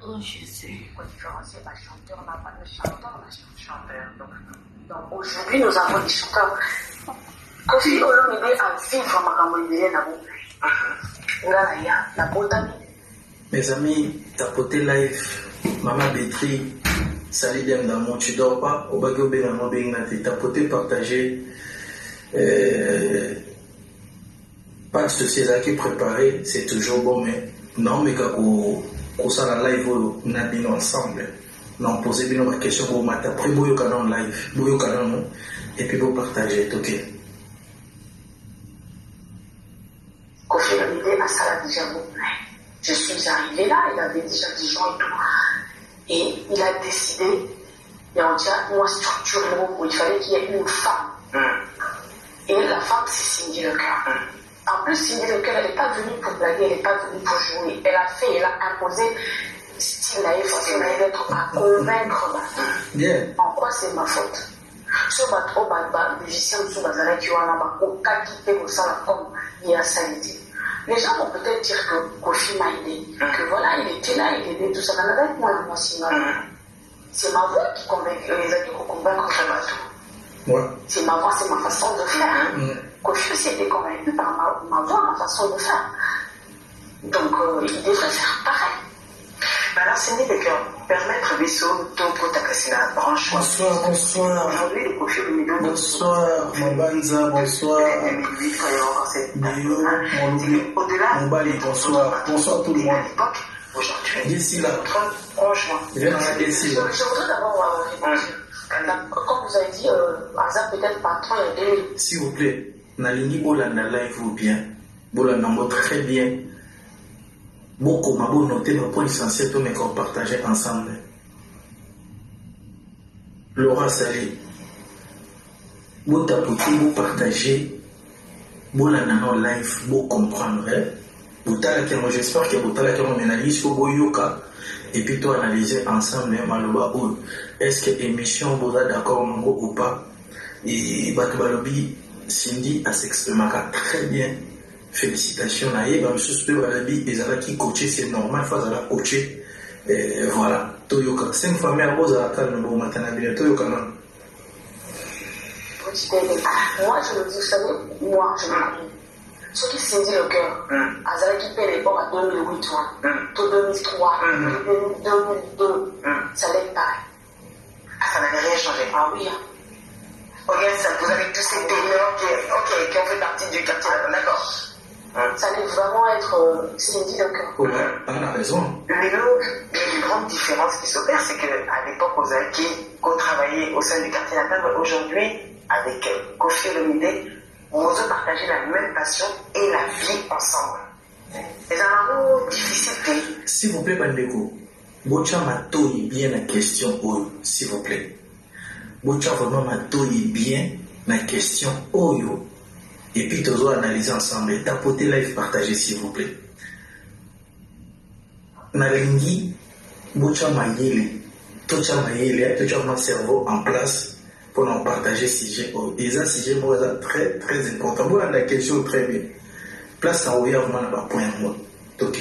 Oh, je sais. Donc aujourd'hui, nous avons des chanteurs. Kofi Olomide a vivre Makamondé na botami. Mes amis, tapoter live, Maman Bétri, salut bien d'amour, tu dors pas, au bagio benamo bengnati, tapoter, partager, pas de soucis, qui préparé, c'est toujours bon, mais non, mais quand ça la live, on a bien ensemble. Non, posez bien ma question pour matin. Après, vous avez un live, vous avez un et puis vous partagez, ok. Kofi Olomide a ça déjà beaucoup. Je suis arrivé là, il avait déjà des gens et tout. Et il a décidé, il y a une structure où il fallait qu'il y ait une femme. Et la femme, c'est Cindy Lecœur. En plus, Cindy Lecœur, elle n'est pas venue pour blaguer, elle n'est pas venue pour jouer. Elle a fait, elle a imposé style naïf, façon naïf d'être à convaincre. Bien. En quoi c'est ma faute? Sur ma trop bas, musicien, sur ma zala qui a au cas qui fait au sang comme il y a sanité. Les gens vont peut-être dire que Kofi m'a aidé, que voilà, il était là, il aidait tout ça. Mais avec moi, sinon, c'est ma voix qui convainc, les amis qui convainquent vraiment tout. Ouais. C'est ma voix, c'est ma façon de faire. Kofi aussi était convaincu par ma voix, ma façon de faire. Donc, il devrait faire pareil. Alors, c'est le cœur. Permettre Bissot, Toko Takasina, branche. Bonsoir, bonsoir. Aujourd'hui, le Kofi Olomide. Bonsoir, Mabanza, bonsoir. Bio, mon bali, bonsoir. Bonsoir tout le monde. D'ici là. Franchement. D'ici là. Je voudrais d'abord répondre. Comme vous avez dit, Azam peut-être patron il y a 2000. S'il vous plaît, Nalingi Bolanda live ou bien. Bolanda très bien. Beaucoup m'a noté le point essentiel pour qu'on partageait ensemble. Laura Salé, vous tapotez, vous partagez, vous l'avez live, vous comprendre. J'espère que vous avez une analyse sur Boyoka et puis toi analyser ensemble. Est-ce que l'émission vous êtes d'accord ou pas? Et Batubalobi, Cindy a s'exprimé très bien. Félicitations à eux, je suis Balabi, ils ont qui coaché, c'est normal, il faut la coacher. Voilà, Toyoka. C'est une famille à Rosa à Calme, bon matin à bien, Toyoka, non? Moi, je me dis, vous savez, moi, je me dis, ceux qui Cindy Lecœur, Azala qui paie les bords à 2008, 2003, 2002, ça l'est pareil. Ça n'avait rien changé. Ah oui, regarde ça, vous avez tous ces ténors qui ont fait partie du quartier, d'accord? Ça allait vraiment être Cindy Lecœur. Oui, on a raison. Mais une grande différence qui s'opère, c'est qu'à l'époque, Ozaki, qu'on travaillait au sein du quartier natal, aujourd'hui, avec Kofi Olomide, on ose partager la même passion et la vie ensemble. C'est un amour difficile. S'il vous plaît, Bandeko, Bocha m'atoye bien la question, s'il vous plaît. Bocha vraiment m'atoye bien la question, Oyo. Et puis, tous analyser ensemble. Tapotez live, partagez, s'il vous plaît. Nalingi, Bocha Mayele, Tocha Mayele, Tocha mon cerveau en place pour nous partager ce sujet. Et ça, sujet, moi, très, très important. Voilà la question très bien. Place à ouvrir vraiment là-bas, point à moi. Ok.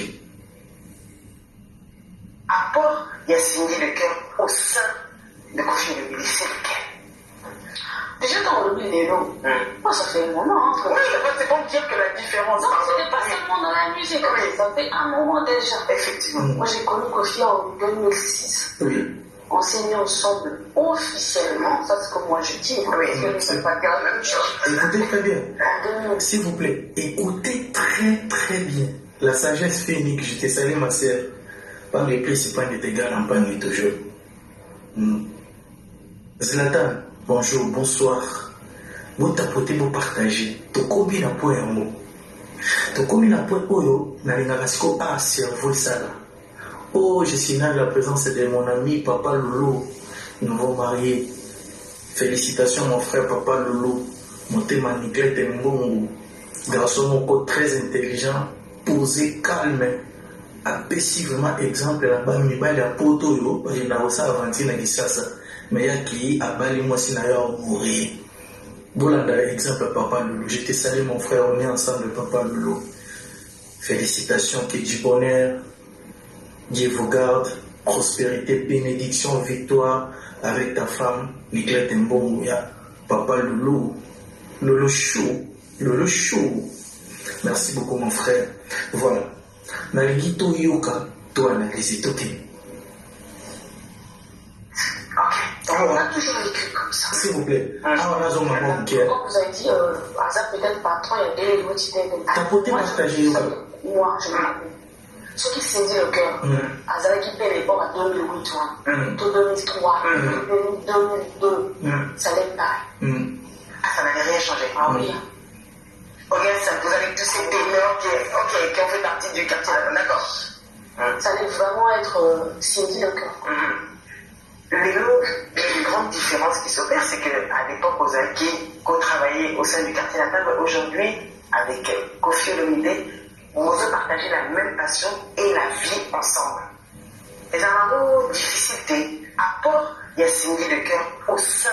Apport, il y a Cindy Lecœur au sein de Kofi Olomide, c'est lequel? Déjà, quand on oublie les noms, moi, ça fait un moment. Oui, c'est pour dire que la différence. Non, c'était pas seulement dans la musique, ça fait un moment déjà. Effectivement. Moi, j'ai connu Kofi en 2006. Oui. On s'est mis ensemble officiellement, ça c'est comme moi je dis. Oui, c'est pas la même chose. Écoutez très bien. S'il vous plaît, écoutez très très bien. La sagesse phénique, je t'ai salé ma sœur. Pas mes plaies, c'est pas des dégâts, en pas nuit toujours. Zlatan. Bonjour, bonsoir. Vous tapotez, vous partagez. Tokobi na point en mot. Tokobi na point oyo, na lingarasiko a cerveau ça là. Oh, je signale la présence de mon ami Papa Loulou, nouveau marié. Félicitations mon frère Papa Loulou. Mon thème Niglette Mbongo. Garçon moko très intelligent, posé, calme. Apprécie vraiment exemple là-bas, mais il y a poto yo, parce que dans ça aventure na gisasa. Mais il y a qui a bali moi si n'a pas mourir. Bolanda exemple Papa Loulou. Je te salue mon frère, on est ensemble Papa Loulou. Félicitations, que du bonheur. Dieu vous garde, prospérité, bénédiction, victoire avec ta femme, Nicolette Mbongouya, Papa Loulou, Lolo Chou. Merci beaucoup mon frère. Voilà. Nalgito Yoka, toi analyse tout. On a toujours vécu comme ça. S'il vous plaît. On a zone maman qui Comme vous avez dit, Azap peut-être patron, il y a des motivés. T'as porté partager Yoka. Moi, je m'appelle. Ce qui saisit le cœur, Azap qui paie les bords à 2008, 2003, 2002, ça n'est pas. Ça n'avait rien changé. Ah oui. Regarde ça, vous avez tous ces ténors qui ont fait partie du quartier. D'accord. Ça allait vraiment être saisi le cœur. Les grandes différences qui s'opèrent, c'est qu'à l'époque, Ozaki, qu'on travaillait au sein du quartier natal, aujourd'hui, avec Kofi Olomide, on veut partager la même passion et la vie ensemble. Les amours difficultés, apport, il y a Cindy de cœur au sein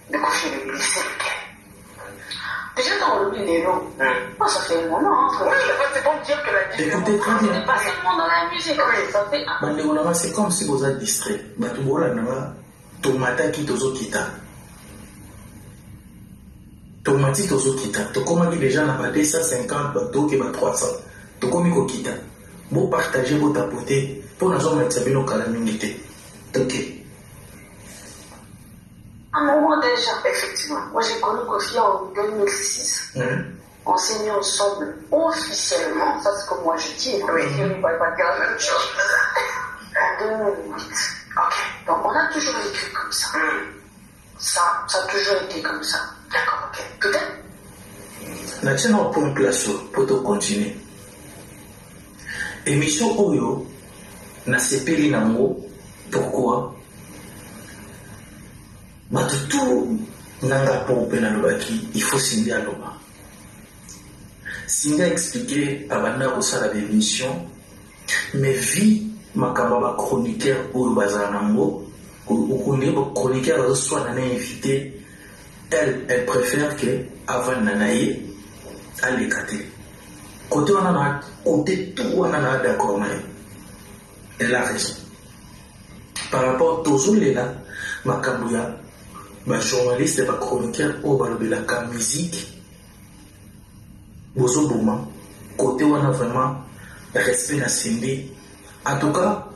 de Kofi Olomide, c'est lequel? Déjà, quand on oublie les noms, moi, ça fait un moment. Oui, c'est pour dire que la différence. Écoutez très bien. On n'est pas seulement dans la musique, ça fait un. C'est comme si vous êtes distrait. Tomata qui tozo kita. Tomati tozo kita. Tokoma qui déjà n'a pas 250, bateau qui va 300. Tokomi ko kita. Vous partagez, vous tapoter. Pour nous hommes, c'est bien au calamité. Ok. À un moment déjà, effectivement. Moi, j'ai connu Kofi en 2006. On s'est mis ensemble officiellement. Ça, c'est comme moi je dis. Oui, on ne va pas dire la même chose. En 2008. Ok. Donc, on a toujours vécu comme ça. Ça a toujours été comme ça. D'accord, ok. Peut-être. La tienne en point place pour te continuer. Émission Oyo, na sepeli nango. Pourquoi? Tout nanga pour penalobaki, il faut signer à l'oba. Signer expliquer à Banda au sein de l'émission, mais vie makamba chroniqueur ou bazanango, ou chroniqueur soit nana invité, elle préfère que avant nanaye à l'écarter. Côté on a côté tout on a d'accord mais elle a raison. Par rapport à tous les là, makambouya. Ma journaliste et ma chroniqueur au balobelaka musique bozo boma côté on a vraiment respect na Cindy en tout cas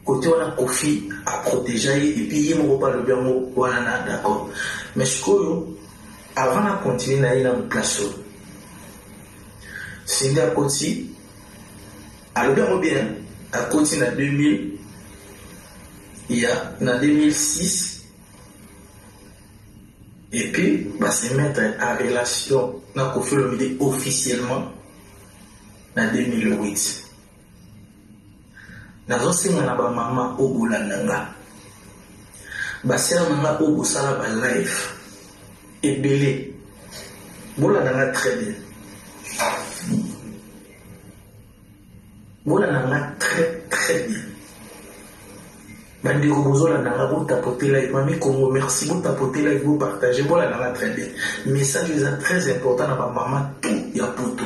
côté on a Kofi à protéger et puis il me parle bien mot voilà d'accord mais ce que avant de continuer na ina place Cindy a continué alors bien à continuer en 2000. Il y a en 2006 et puis va se mettre en relation dans Kofi Olomide officiellement en 2008. Dans ce moment ba maman obola nanga ba sœur nanga obosala ba live et belé bola nanga très bien. Bola nanga très bien. Bandeko bozola nanga vous tapoter live mami Congo merci vous tapoter live vous partager voilà nanga très bien message est très important na ba maman tout ya poto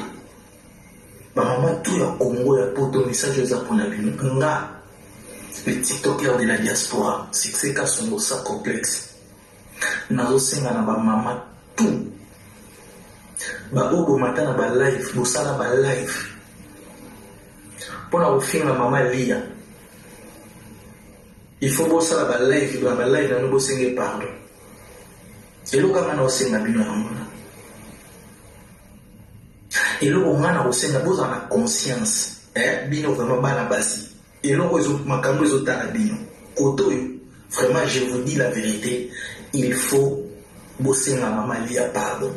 ba maman tout ya Congo ya poto message est pour na bino nga le tiktoker de la diaspora c'est ka son ça complexe nazo senga na ba maman tout ba obo mata na ba live bosala ba live pona ofinga maman lia. Il faut bosser la live, la live, nous bosser pardon. Et le gars n'a aussi n'a bien amona. Et le gars n'a aussi n'a pas la conscience. Bino vraiment bas la base. Et le gars ma cambo est au tarabino. Koto vraiment je vous dis la vérité, il faut bosser la maman lia pardon.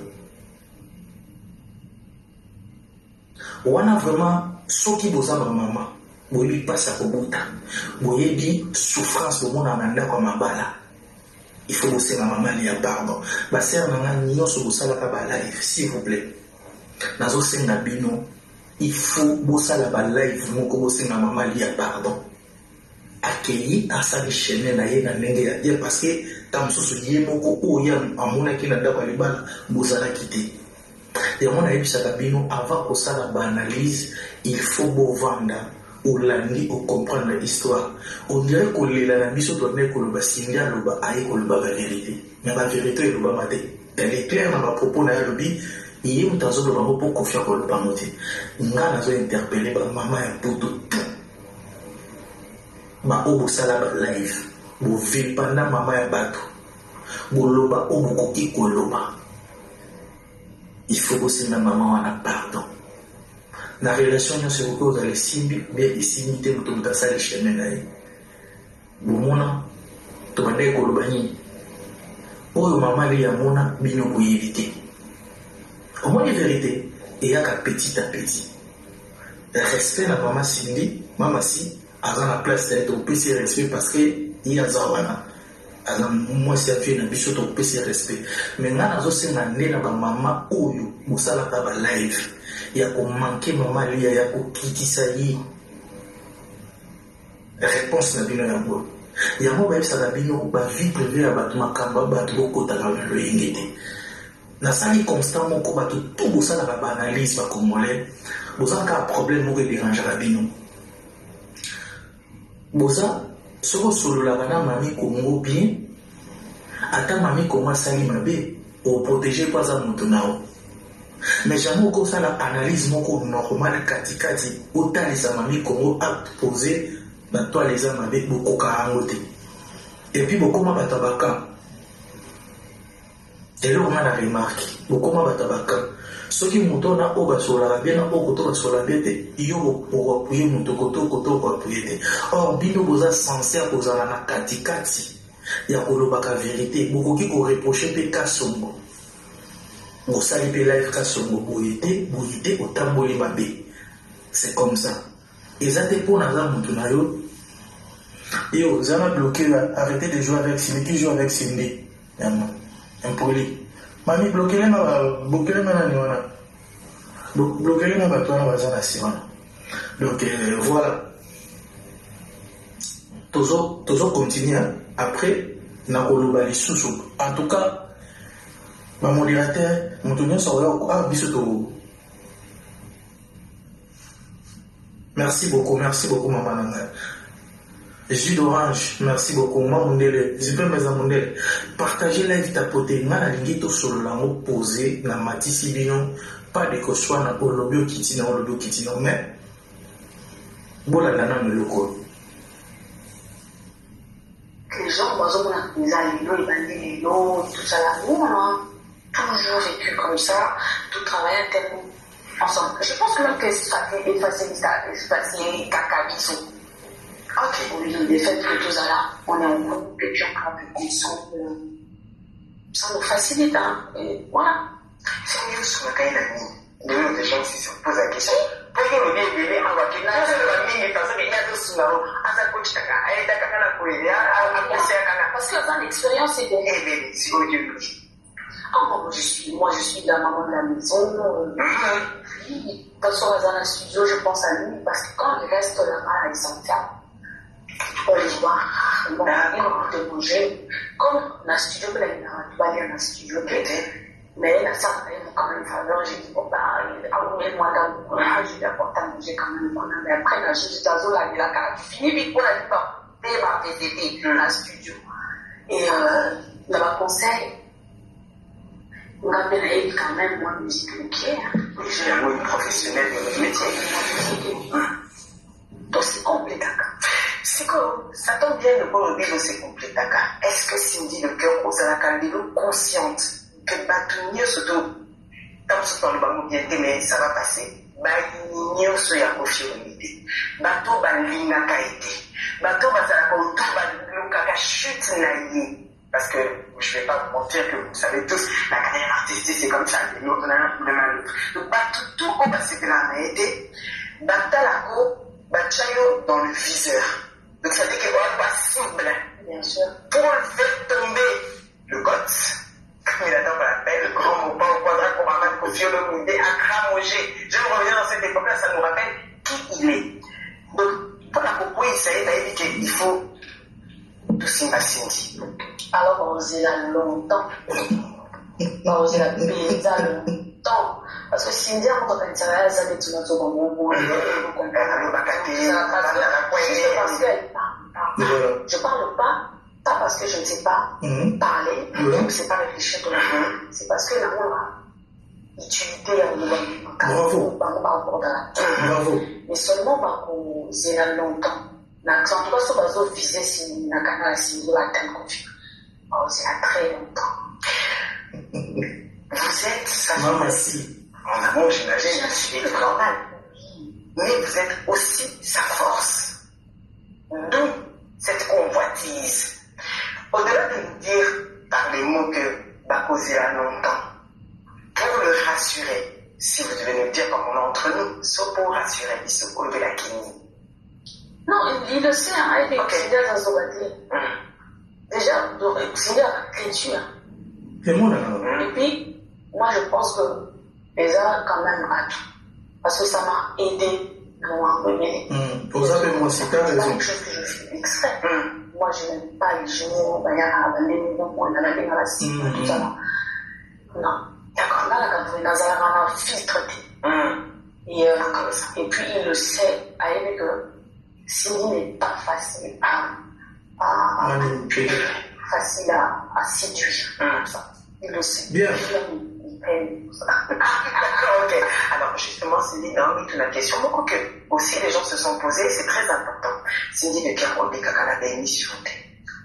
On a vraiment ce qui bossa ma maman. Boyebi passe à Kobuta. Boyebi souffrance au monde en anda comme un bala. Il faut bosser ma maman liya pardon. Basser nanga nyonso bosala ka ba live s'il vous plaît. Nazo senga bino, il faut bosser la live moko bosser ma maman liya pardon. Accueilli à sa chaîne na ye na ndenge ya parce que tam soso ye moko oya amona ki na ndako libala bosala kité. Et on a eu ça bino avant que ça la analyse, il faut beau vendre olandi ocomprendre l'histoire. On dirait que la biso tourne que le basindia loba aïe que le ba vérité. Mais la vérité est le ba maté. Elle est claire dans ma propos na lobi. Il y a un temps où le ba pour confier que le ba maté. Nga nazo interpeller ba maman un poto. Ma obo sala ba live. Bo vil pendant maman ya bato. Bo loba obo koki ko loba. Il faut aussi ma maman en a pardon. La relation nous se repose dans les simbi bien ici ni te mutumta sale chemin na ye. Bomona to bande ko lobani. Oyo maman li yamona bino ko éviter. Au moins la vérité et ya ka petit à petit. Le respect na maman Cindy, maman si avant la place d'être au PC respect parce que il y a zawana. Alors moi c'est affaire na biso to PC respect. Mais nga nazo senga ndela ba maman oyo musala ta ba live. Ya ko manquer maman lia ya ko kitisa yi. Réponse na bino ya ngo. Ya mo ba isa na bino ba vie privée ya ba makamba ba to ko ta na lo yingete. Na sali constant moko ba to tout ça na ba analyse ba komole. Boza ka problème mo ke déranger la bino. Boza soko solo la bana mami Congo bien. Ata mami Congo sali mabe o protéger pas za mutu nao. Mais jamais au ça la analyse moko normal katikati autant les amami Congo a posé dans toi les âmes avec beaucoup karangote. Et puis beaucoup ma batabaka. Et là on a la remarque beaucoup ma batabaka. Ce qui monte na oba sola bien na okoto ba sola bete yo pour appuyer muto koto pour appuyer. Or bino boza censé kozala na katikati ya kolobaka vérité beaucoup qui ko reprocher pe kasongo. Vous savez que live kasongo boyete otamboli mabe. C'est comme ça. Et ça te pour naza mutu na yo. Yo zama bloqué arrêtez de jouer avec Cindy qui joue avec Cindy. Impoli. Mami bloqué les ma bloqué les ma wana. Bloqué les ma batona bazana siwana. Donc voilà. Toujours continuer après na koloba li susu. En tout cas ma modérateur, mon tonnier sera bisoto. Merci beaucoup, maman Nanga. Jus d'orange, merci beaucoup, maman Mundele. Je peux mes amondele. Partagez la vie tapoter, na lingito sur l'ango posé, na matisi bino, pas de que soit na olobio kitino, mais bola nana me loko. Les gens, par exemple, on a les bandits, tout ça là, nous, on a toujours vécu comme ça, tout travailler tellement ensemble. Je pense que même que ça fait effacer cacabiso. Ok, au lieu des faits que tout ça là, on est en groupe et puis on travaille ensemble. Ça nous facilite, hein. Et voilà. C'est mieux sur le cas de nous, des gens qui se posent la question. Pourquoi le bien bébé en va qu'il n'a pas de parce qu'il y a deux sous là, à sa coach, à l'état à parce que dans l'expérience, c'est des. Eh bien, c'est au Dieu. Moi, je suis la maman de la maison. Puis, quand on va dans le studio, je pense à lui, parce que quand il reste là-bas, ils s'enferment. On les voit rarement, et on peut manger. Comme dans le studio, il va aller dans le studio, peut-être. Mais là, ça va quand même faveur. J'ai dit, bon, bah, moi, je lui apporte à manger quand même. Mais après, là, je suis dans la carte. Tu finis vite pour la vie, ma VTT dans le studio. Et dans ma conseil, on a bien quand même moi musique claire. Oui, j'ai un mot professionnel de métier. Donc c'est compliqué. C'est quoi ça tombe bien de bon dire c'est compliqué. Est-ce que Cindy le cœur aux alacalino consciente que Batunio surtout comme ce temps le bambou bien mais ça va passer. Batunio so ya confiance. Bato balina kaite. Bato bazala ko tout ba chute naïe. Parce que je ne vais pas vous mentir que vous savez tous, la carrière artistique c'est comme ça, de l'autre donc tout au bas c'est grand été, Batalako, Bachayo dans le viseur. Donc ça veut dire qu'on va cible, bien sûr, pour faire tomber le goth. Comme il attend par la peine, le grand mot pas au quadrat pour Maman Kofi Olomide à cramoger. J'aime revenir dans cette époque-là, ça nous rappelle qui il est. Donc pour la propos, il s'agit dit qu'il faut tout Cindy. Alors on faisait là longtemps. On faisait là longtemps. Parce que Cindy a montré qu'elle s'est allée tout notre moment. Je parle pas parce que je ne sais pas parler, je ne sais pas réfléchir de la vie. C'est parce que l'amour a utilité à nous. Bravo. Mais seulement par qu'on s'est longtemps. En tout cas, ce bateau visait si la canal si la tête confie. Oh, c'est là très longtemps. Vous êtes ça. Maman, si. En amour, j'imagine, c'est normal. Mais vous êtes aussi sa force. D'où cette convoitise. Au-delà de nous dire par les mots que Bakosi a longtemps, pour le rassurer, si vous devez nous dire comme on est entre nous, sauf pour rassurer, il se coule de la Kini. Non, il le sait, hein, il est considéré dans son bâti. Déjà, il est considéré l'écriture. Et puis, moi je pense que les arts quand même à tout. Parce que ça m'a aidé loin de m'aider. C'est pas quelque chose que je fais exprès. Moi je n'aime pas les genoux, il y a les mouvements, il y a la cible, tout ça. Non. D'accord, là, la Nazara m'a filtré. Et puis il le sait, avec que Cindy n'est pas facile à facile à séduire. Il le sait. Bien. Ok. Alors justement, Cindy, dans toute la question, beaucoup que aussi les gens se sont posés, c'est très important. Cindy de Kiarobe Kakala émission.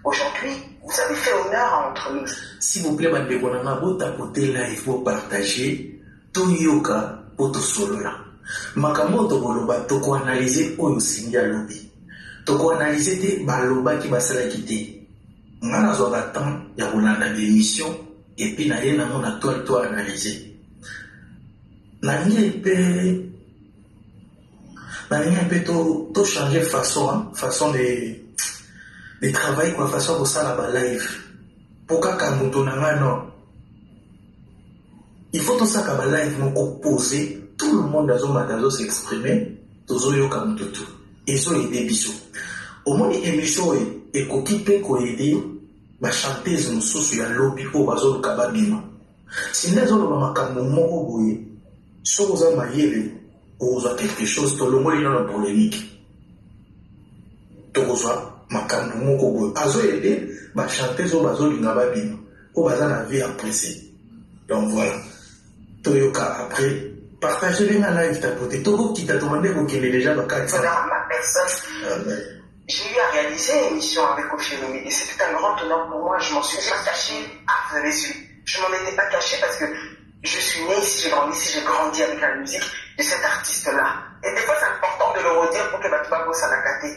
Aujourd'hui, vous avez fait honneur entre nous. S'il vous plaît, madame Bonana, vous tapotez là, il faut partager tout yoka pour tout solo là. Makamoto boloba, toko analyser oyo Cindy a lobby. Toko analyser te baloba qui va se la quitter. Ngana zoga temps, ya kolanda l'émission. Et puis, na yena mon actuel toi analysé. Na ngi peu to changer façon de travail quoi, façon de ça là live. Pourquoi quand muto na non? Il faut tout ça ka live mon opposer tout le monde dans s'exprimer, tozo yo ka muto tout. Et so aider biso. Au moins émission et kokipe ko aider ba chanteuse mususu ya lobby po bazolo kababima. Si les autres makambo moko boye, so oza mayele, oza quelque chose to longoli na polémique. To oza makambo moko boye, azo aider ba chanteuse o bazolo ngababima, o bazana vie appréciée. Donc voilà. Toyoka après partager les live tapoter. Toko qui t'a demandé qu'on est déjà ba carte. Ma personne. J'ai eu à réaliser une émission avec Ophénomie et c'était un grand honneur pour moi. Je m'en suis pas caché. Ah, vous avez su. Je m'en étais pas caché parce que je suis né ici, j'ai grandi ici, j'ai grandi avec la musique de cet artiste-là. Et des fois, c'est important de le redire pour que Batubabo s'en a gâté.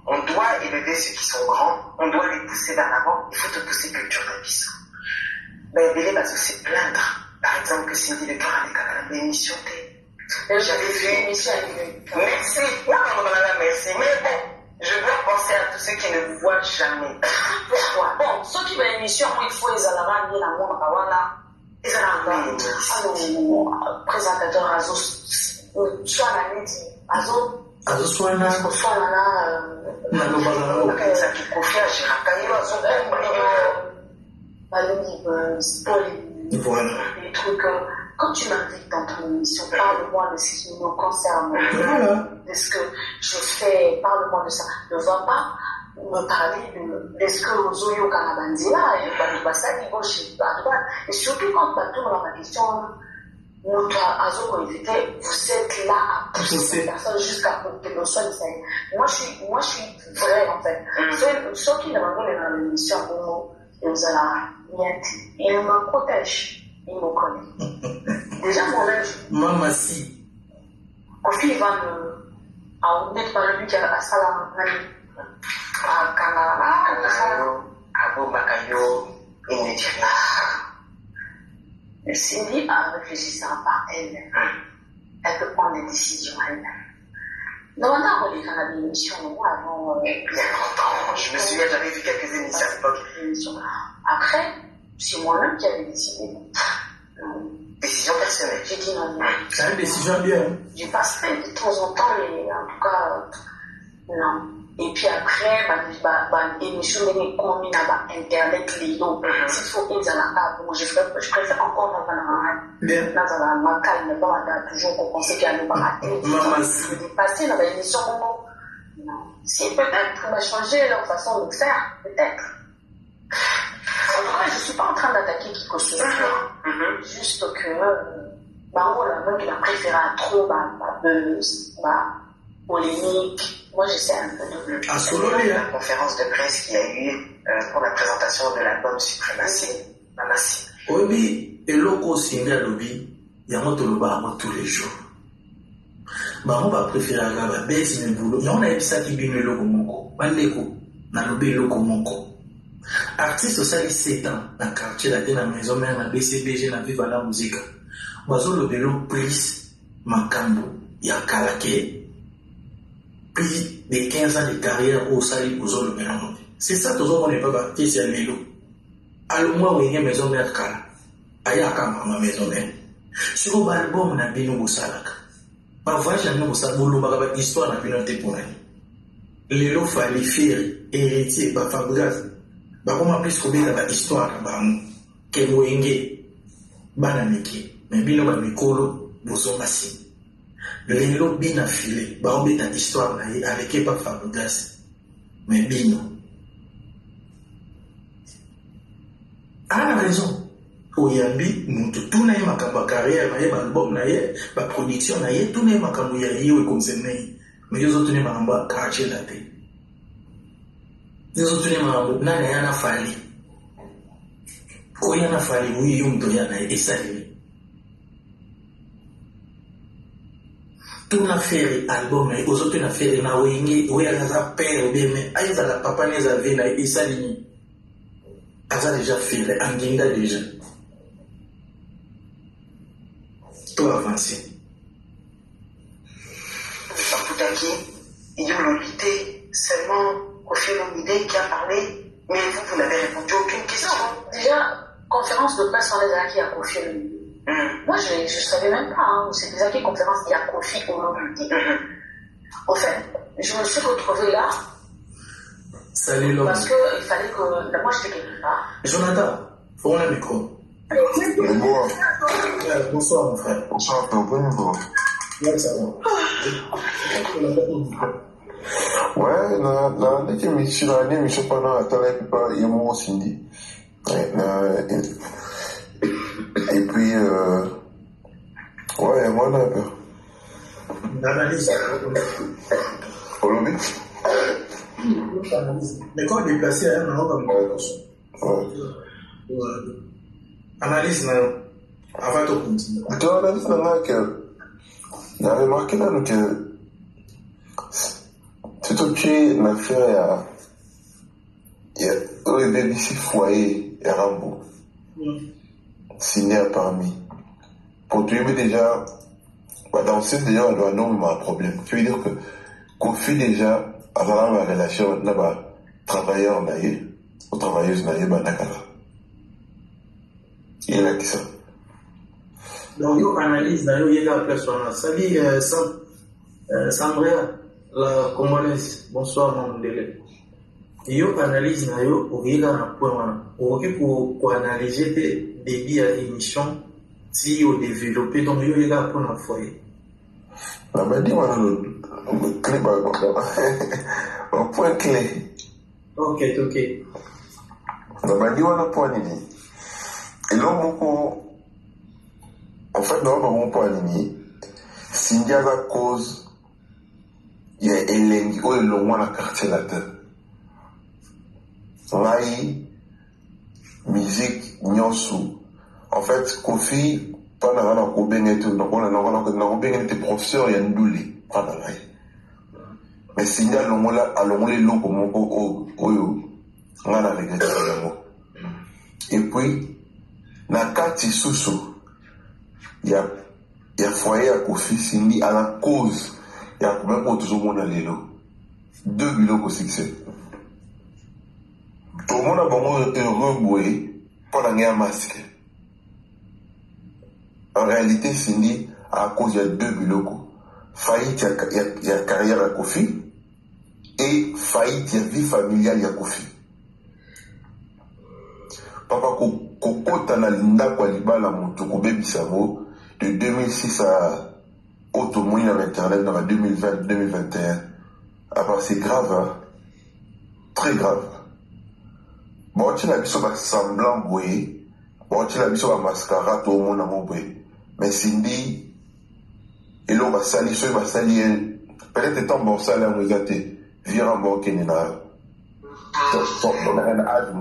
On doit élever ceux qui sont grands, on doit les pousser vers l'avant. Il faut te pousser culture de bisou. Mais Bélé va se plaindre. Par exemple, que Cindy de Cœur a l'émission j'avais vu une émission avec merci. Merci. Mais bon. Je dois penser à tous ceux qui ne vous voient jamais. Pourquoi? Bon, ceux qui ont une émission, il faut les alarmer dans le monde. Ils alarment. Alors, présentateur Azo, soit la net, Azo, soit là, voilà. Les trucs, quand tu m'invites dans ton émission, parle-moi de ce qui me concerne, de ce que je fais, parle-moi de ça. Ne va pas me parler de ce que Zoyo Karabandila et surtout quand tu as ma question, vous êtes là à pousser cette personne jusqu'à ce qu'elle soit disponible. Moi, je suis vrai en fait. Ceux qui ne m'ont pas dans l'émission, il me protège, il me connaît. Déjà, moi-même, Maman, si. Kofi va me mettre par le but à Salam, à Kanara, à Bobakayo, il ne dit rien. Mais Cindy a réfléchi ça par elle-même. Elle peut prendre des décisions elle-même. Normalement, on est dans l'émission, moi, avant. Il y a longtemps, je me souviens, j'avais vu quelques émissions à l'époque. Après, c'est moi-même qui avais décidé. Décision personnelle. J'ai dit non. C'est une décision bien. Je passerai de temps en temps, mais en tout cas, non. Et puis après, émission de commis à Internet, s'il faut ils en je préfère encore dans ma calme, pas toujours qu'on pense qu'il y a le baraté. Passer dans l'émission, si peut-être va changer leur façon de faire, peut-être. En tout cas, je ne suis pas en train d'attaquer qui que ce soit. Juste que, même qu'il a préféré à trop, polémique. Moi, j'essaie un peu de... La conférence de presse qu'il y a eu pour la présentation de l'album Suprématie. Oui, et l'autre aussi, il y a tous les jours. On va préférer la baisse de boulot. Il y a un ça qui vient le logo monko. Na lobé logo monko. Artiste aussi a 7 ans dans le quartier, dans la maison mère, dans BCBG, dans Viva la musique. Bazo le vélo plus Makambo, il y a Kalake. Plus de 15 ans de carrière au Sali Ouzo le vélo. C'est ça, tout le monde n'est pas bâti, c'est le vélo. Alors moi, où il y a maison mère Kala. Aya Kama, ma maison mère. Sur l'album, on a bien nous salaka. Par voyage, on a salaka, l'histoire n'a pas été pour elle. Les lots fallait faire héritier, Fabrice. Comment plus qu'on a l'histoire que Moenge, Banamiki, mais bien le Mikolo, Bozomasi. Les lots bien affilés, on a l'histoire avec pas Fabrice, mais bien. A la raison. Oyambi, tout n'a pas ma carrière, ma album, ma production, tout n'a pas comme c'est mais les autres n'ont pas quartier là. Les autres n'ont pas n'a fallu. Quand il y a fallu, oui, il y a et salué. Tout n'a fait album, mais aux autres n'a fait na wingi, oui, à la père, mais à la papa les avait na et salué. A déjà fait, Anginga déjà. Tout avancé. Papoutaki, il y a l'unité, seulement Kofi Olomide qui a parlé, mais vous n'avez répondu à aucune question. Déjà, conférence de presse on les acquis à Kofi Olomide. Moi, je ne savais même pas, c'est des acquis conférences il y a Kofi Olomide. En fait, je me suis retrouvée là. Salut l'homme. Parce qu'il fallait que. Moi, j'étais quelque part. Jonathan, faut un micro. Bonsoir. Bonsoir, mon frère. Bonsoir, bonjour. Ouais, ça va. Ouais, na suis pendant la pas il y a mon Cindy. Et puis, ouais, moi, là, L'analyse. Olympique. Mais quand on est placé à un moment comme analyse avant de continuer. Tu as analysé que j'ai remarqué là que c'est tout qui n'a fait il y a ici foyer et Rambo signé parmi pour tu aimer déjà dans ce déjà on doit nommer un problème. Tu veux dire que Kofi déjà avant la relation là-bas travailleur naïe ou travailleuse naïe banakala il a qui ça donc yo analyse na yo yela personne sali Sambria la congolaise bonsoir mon délai yo analyse na yo oyela na point wana okoki ko analyser te débit à émission si yo développer donc yo yela pour na foyer la madi wana le clé un point clé. Ok. La madi wana point nini et l'homme en fait non mon point nini s'il y a la cause il y a elengi ou le loin la quartier là-dedans Rai musique nyonsu en fait Kofi pas na wana ko benga tout donc on a benga des professeurs ya nduli pas na Rai mais s'il y a le loko moko oyo ngana regrette yango et puis na kati susu ya foyer à Kofi Sindi à la cause ya combien pour tout le monde lelo deux biloko succès tout le monde a bon heureux boy pour la masque en réalité Sindi à cause il y a deux biloko faillite il y a carrière à Kofi et faillite ya vie familiale ya Kofi. Papa kokota na ndako ya libala moto kobebisa ngo de 2006 à automoni na internet dans 2020-2021. Alors c'est grave, hein? Très grave. Bon, tu l'as vu sur semblant boué, bon, tu l'as vu sur la mascara, tout le monde a boué. Mais Cindy, et là, on va salir, peut-être étant bon salé en réalité, vire en bon Kenina. On n'a rien à dire,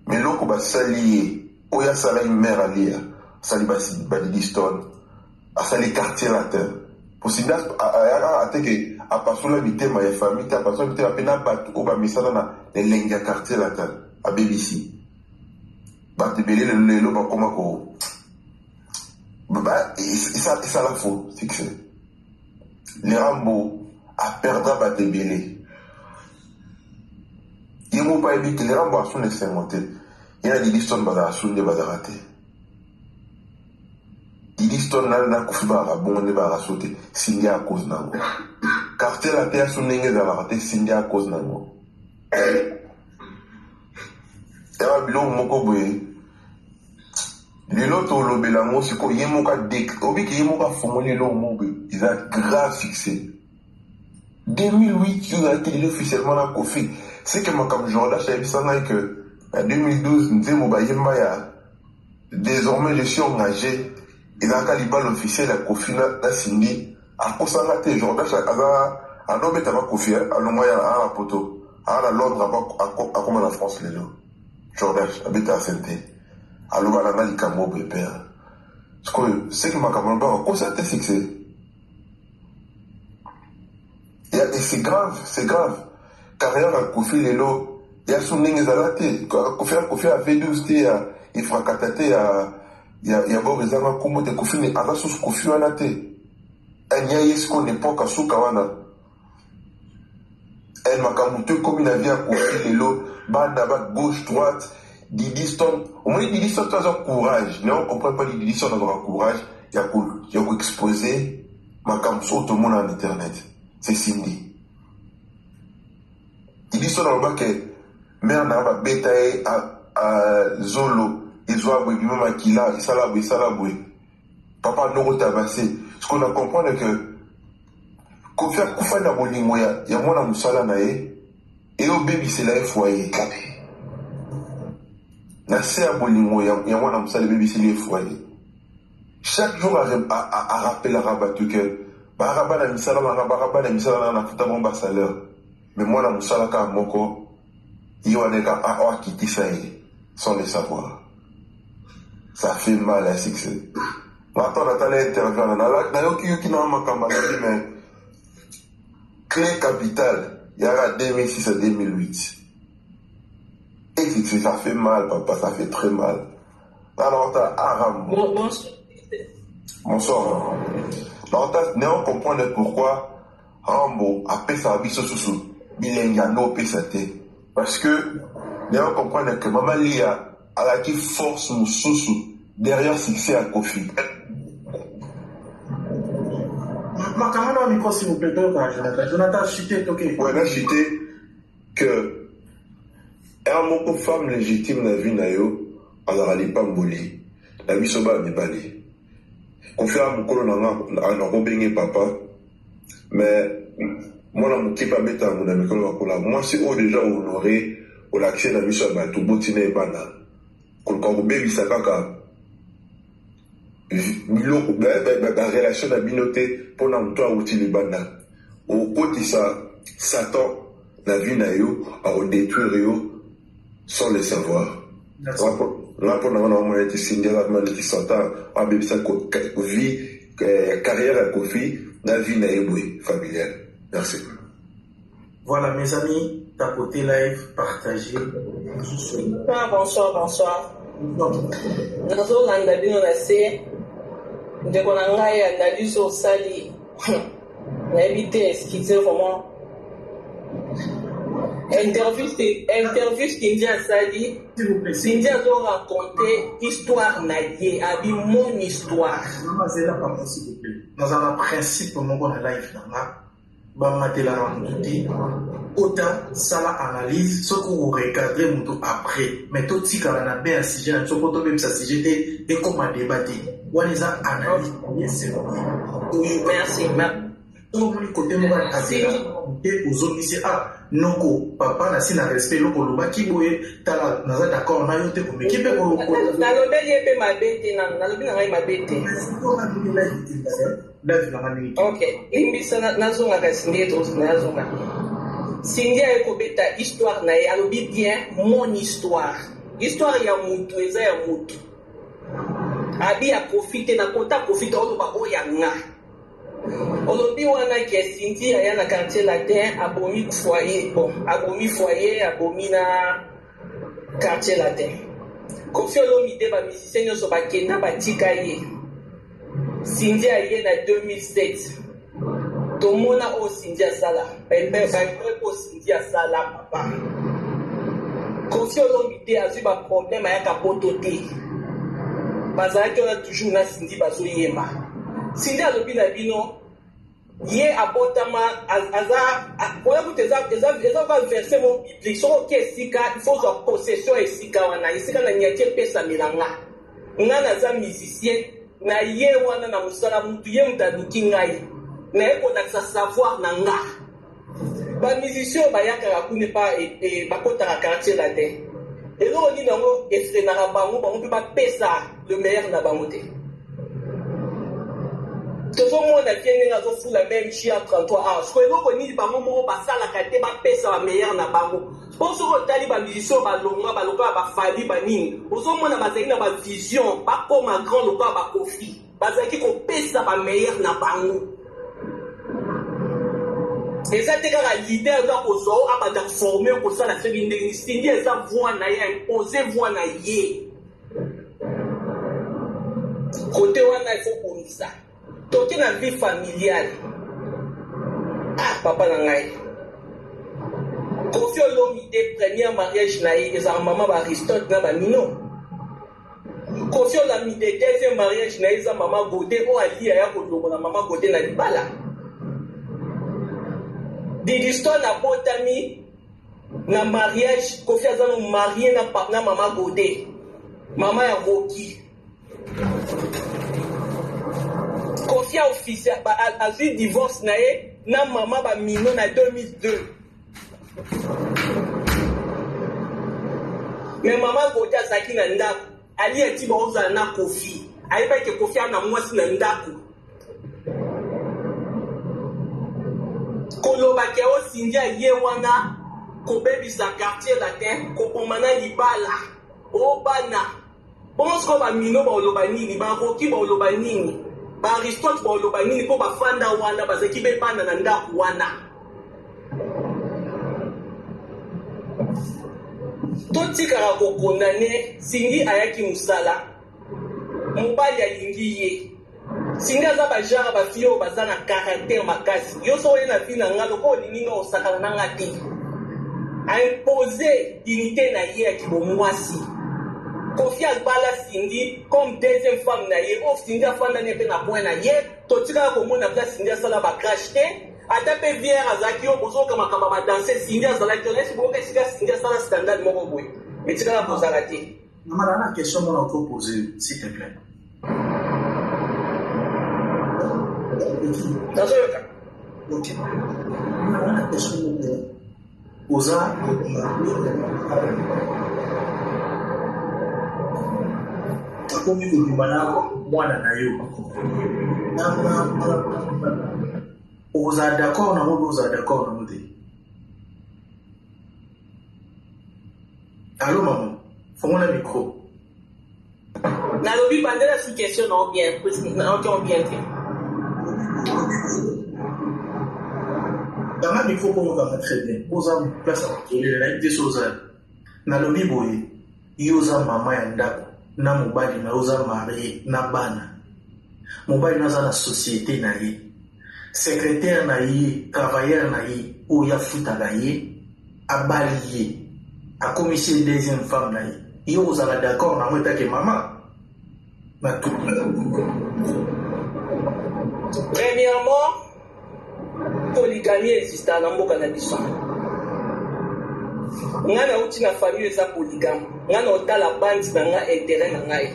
mais là, on va salir, où il y a salé une mère à lire, sali Badidiston, à sali quartier latin. Pour si bien, à passer la vitesse, ma famille, à passer la vitesse, à peine à battre, au bas, mais ça dans les lenga quartier latin, à BBC. Bah, t'es belé, le lot, bah, comment bah, et ça la faut, c'est que c'est. Les Rambo, à perdre, bah, t'es belé. Il ne faut pas éviter, les Rambo, à son expérimenté. Il y a des listones, bah, à son, bah, à rater. Il dit que na kufiba bon ne ba sauter singa à cause nango quartier la terre son nenge za la rater singa à cause nango era bilo moko boye lelo to lobela mo siko yemo ka dek obi ki yemo ka fomoli lo mo be ils a grave succès 2008 ils ont été officiellement à Kofi c'est que moi comme Jordan j'avais ça que en 2012 nzemo ba yemba ya désormais je suis engagé. Il a un calibre officiel à Kofi na Cindy. À Kosangate, Jordan, à l'homme est à Kofi, à l'Omoya, à la poto, à la Londres, à comme la France, les gens. Jordan, habite à Sainte. À l'homme, à la Malika, mon père. C'est que ma camarade, comment ça t'est fixé? Et c'est grave. Carrière à Kofi, les lots, il y a son ligne à Kofi a V12, il fera kataté à. Il y a bon raison comment te Kofi ne aga sous Kofi wana te anya yesko n'époque à Soukawana elle m'a camuté comme une avion Kofi lelo banda ba gauche droite Didi Stone au moins Didi Stone a un courage mais on comprend pas Didi Stone a un courage il y a exposé ma camuso tout le monde en internet c'est Cindy Didi Stone a le que mère n'a pas bétail à Zolo ils ont aboué, même à Kila, ils salaboué. Papa nous tabassé. Ce qu'on a compris, que, qu'on fait un coup de bolingo, il y a mon amusala nae, et au bébé, c'est là, foyer. Na c'est à bolingo, il y a mon amusala, bébé, c'est le foyer. Chaque jour, à rappeler à rabattu que, rabat na misala, na futa bomba salaire. Mais moi, l'amusala, ka moko, il y a un quitté ça, sans le savoir. Ça fait mal à succès. Maintenant, on a l'interview. Mais clé capitale, il y a 2006 à 2008. Et ça fait mal, papa, ça fait très mal. Alors, on a Aram. Bonsoir. On comprend pourquoi Rambo a fait sa vie sous Bilengano pesate. Parce que, on comprend que Maman Lia à la qui force mon sous derrière succès à Kofi. Ma camarade au micro, s'il vous plaît, Jonathan, chuté, ok. Ouais, là, chuté que un mot femme légitime na vie na yo, alors elle est pas mboli. La vie soba me bali. Kofi a mon colon na robengé papa, mais moi na mon kipa beta mon ami kola. Moi c'est déjà honoré au l'accès na mission à tout botine bana. Quand bébé ça kaka la relation de binoté pour toi outil les bana au côté ça Satan la vie na yo à détruire yo sans le savoir là pour normalement été signé la mal qui Satan a bébé ça vie carrière à Kofi la vie na yo familiale. Merci. Voilà mes amis, tapoter live, partager. Bonsoir. Nazo landa bino na se ndeko na ngai analyse au sali na éviter esquiser vraiment interview Cindy a sali Cindy a donc raconté histoire na ye abi mon histoire s'il vous plaît dans un principe mon live bamatela ramututi ota sala analyse ce que vous recadrez mutu après mais tout tika na bien sujet na toko to même sa sujet et comme débattre what is that analyse yes merci donc le côté moi et aux ah noko papa na sina respect loko lobaki boye tala naza d'accord na yo te ko mekipe ko na lobeli pe mabete na lobi na ngai mabete ok imbisa nazonga kasi ndiye to nazonga sindia ekobeta histoire na ye alobi bien mon histoire ya mutu eza ya mutu abi aprofite na kota profite oloba oyo ya nga olobi wana ke Cindy aya na quartier latin abomi foyer abomi na quartier latin Koffi Olomide ba musicien nyonso bakenda batika ye Cindy aye na 2007 tomona o Cindy asala pembe o Cindy asala papa Koffi Olomide azwi ba problème ayaka poto te bazalaki wana toujours na Cindy bazoyemba Cindy alobi na bino ye abotama oya kuti eza ba verset mo biblique soko ke esika il faut zwa possession esika wana esika na nyaki epesamela nga naza musicien na ye wana na mosala mutu ye mutu aluki ngai naye kodakisa savoir na nga bamusicien bayakaka kuna pa bakotaka quartier latin eloko nini yango efrenaka bango mpe bapesa le meilleur na bango te tozomona tie ndenge azofula même chi ya 33 ans so eloko nini bango moko basalaka te bapesa bameilleur na bango mpo soki otali bamusicien balonga bafali banini ozomona bazalaki na bavision bakoma grand lokola bakofi bazalaki kopesa bameilleur na bango eza te kaka lider eza kozwa o abanda forme kosala soki ndenge Cindy eza voi na ye impose voi na ye kote wana ifo kondisa toke na vie familiale papa na ngai Koffi Olomide premier mariage na ye ezala mama ba Aristote na bamino Koffi Olomide deuxième mariage na ye eza mama Godé o alia ya kolongola mama Godé na libala Didiston abotami na mariage Koffi aza no marie na mama Godé mama ya Rocky Koffi a officiel azwi divorce na ye na mama bamino na 2002 mais mama Godé azalaki na ndako ali eti baozala na Koffi ayebaki Koffi ana mwasi na ndako kolobaki o Cindy aye wana kobebisa quartier latin koboma na libala obana bonsko bamino baoloba nini baroki baoloba nini ba Aristote baoloba nini mpo bafanda wana bazalaki bebana na ndako wana totikaka kokondane Cindy ayaki mosala mobali alingi ye Cindy aza bajara bafille oyo baza na caractère makasi yo so oye na vie na nga loko olingi nga osakana na nga te aimpose dignité na ye ya kibomwasi Koffi abala Cindy comme deuxième femme na ye o Cindy afandani mpe na point na ye totikaka komona mpe Cindy asala bacrash te ata mpe viere azalaki yo bozoka makambo badanse Cindy azalaki ona esi boyoka esika Cindy asala scandale moko boye etikala kozala te Maman, la question qu'on a proposée, s'il te plaît. Ok. La question oza akomi kobima na mwana na yo oza d'accord na ngo oza d'accord na ngo te. Allô maman, fongola micro. Nalobi bandela si question non bien, bien te. Dans ma micro pour va très bien. Oza place à la des choses. Nalobi boye, yoza mama ya ndako na mobali na oza marié na bana. Mobali na za na société na ye. Secrétaire na ye, travailleur na ye, ou ya futa na ye, abali ye. A commissaire deuxième femme na ye. Yo vous allez d'accord na moi que maman. Ma tout. Premièrement, polygamie exista na mboka na biso. Nga na uti na famille eza polygame. Nga na otala bandi na nga intérêt na ngai.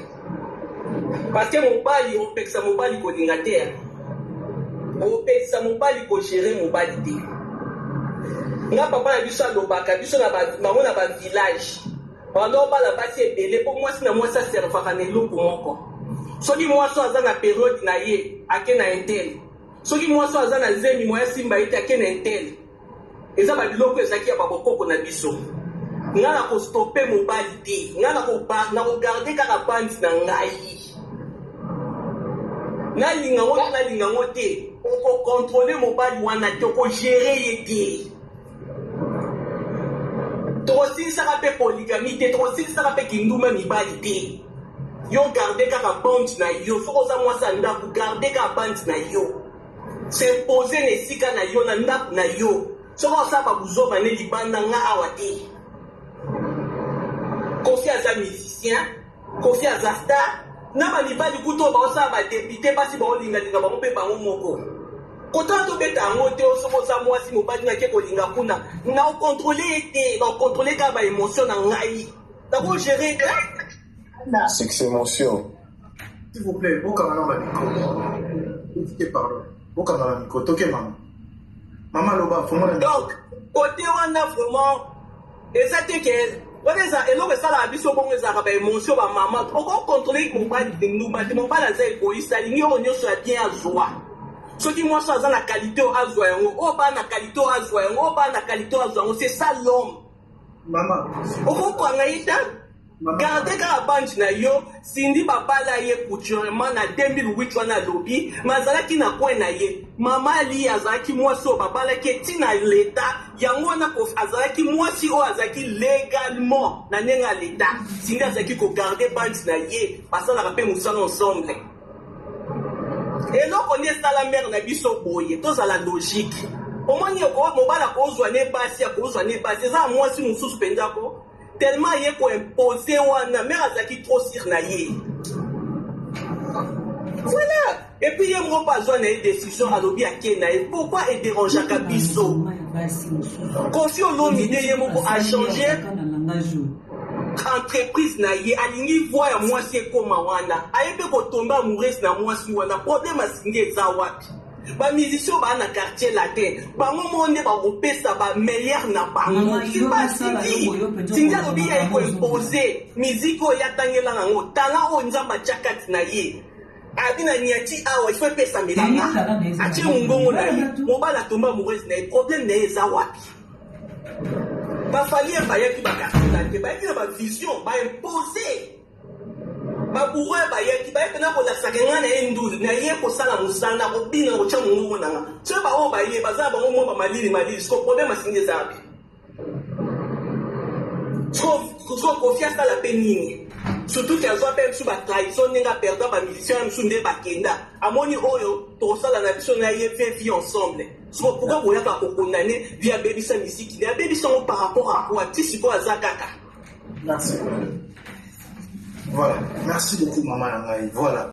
Parce que mobali opekisa mobali kolinga te. Opekisa mobali ko gérer mobali te. Nga papa na biso alobaka biso na bango na ba village. Pendant bala basi ebele po mwasi na mwasi aservaka na eloko moko. Soki mwasi aza na période na ye ake na intel. Soki mwasi aza na zemi moya simba ete ake na intel. Eza ba biloko ezaki ya babokoko na biso. Nga na ko stopper mobali te. Nga na ko garder kaka bandi na ngai. Na linga ngo te. Oko contrôler mobali wana te ko gérer ye te. Trosi saka pe polygamie te, trosi saka pe kinduma mibali te. Yo garder kaka bandi na yo. Soko za mwasi ndako garder kaka bandi na yo. S'imposer nesika na yo na ndako na yo. Soko sa ba buzoba ne libanda nga awa te. Kofi aza musicien, Kofi aza star. Na ba libali kuto ba osa ba député basi ba olinga linga ba mpe bango moko. Kota to beta ngote osoko za mwasi mobali na ke kolinga kuna. Na o contrôler te, na contrôler ka ba émotion na ngai. Na ko gérer sexe émotion. S'il vous plaît, vous camarades ma micro. Pardon. Vous camarades ma micro. Toquez maman. Maman Loba, faut moi. Donc, côté wana vraiment exactement que Eza eloko esala biso bongo ezaka ba émotion ba mama oko contrôler mobali ndumba te mobali aza égoïste alingi oyo nyonso ya bien azwa soki mwasi aza na qualité oyo azwa yango oyo baa na qualité oyo azwa yango oyo baa na qualité oyo azwa yango c'est ça l'homme mama okokwanga ye ta garde kaka bandi na yo sindi babala ye couturement na 2008 wana alobi mazalaki na coin na ye mama ali azalaki mwasi oyo babalaki etina leta yango wana azalaki mwasi oyo azalaki légalement na ndenge ya leta sindi azalaki kogarde bandi na ye basalaka mpe mosala ensemble eloko nde esala mere na biso boye tozala logique omoni mobala akozwa ne basi akozwa ne basi eza mwasi mosusu mpenza ko tellement il est imposé wana mais azaki trop sur na ye voilà et puis il y a pas besoin d'une décision à l'objet à Kenya pourquoi il dérange à Kabiso Kofi Olomide yemoko a changé entreprise na ye alingi voix ya mwasi ekoma wana ayebe ko tomba amoureuse na mwasi wana problème asingi eza wapi ba musicien ba na quartier latin ba monde ba kopesa ba meilleur na bango c'est pas Cindy alobi ya ko imposer musique oyo yatangela nango tala oyo nzamba chakati na ye abina niati awa il faut pesa milanga ati ngongo na ye mobala tomba amoureuse na ye problème na eza wapi ba falir ba yaki ba quartier latin ba yaki na ba vision ba imposer babourwe bayaki bayaki na kolasaka nga na ye nduli na ye kosala mosala kobina kotya mongongo nanga soki baoyo baye baza bango mo bamalili siko problème asingi eza api siko Kofi asala mpe nini surtout ke azwa mpe biso batrahison ndenge aperda bamisicien ya biso nde bakenda amoni oyo tokosala na biso na ye vie ensemble siko pourkoi boyaka kokondane vi abebisa misiki nde abebisango par rapport à quoi ti sikoyo aza kaka merci. Voilà, merci beaucoup maman Nangaï. Voilà.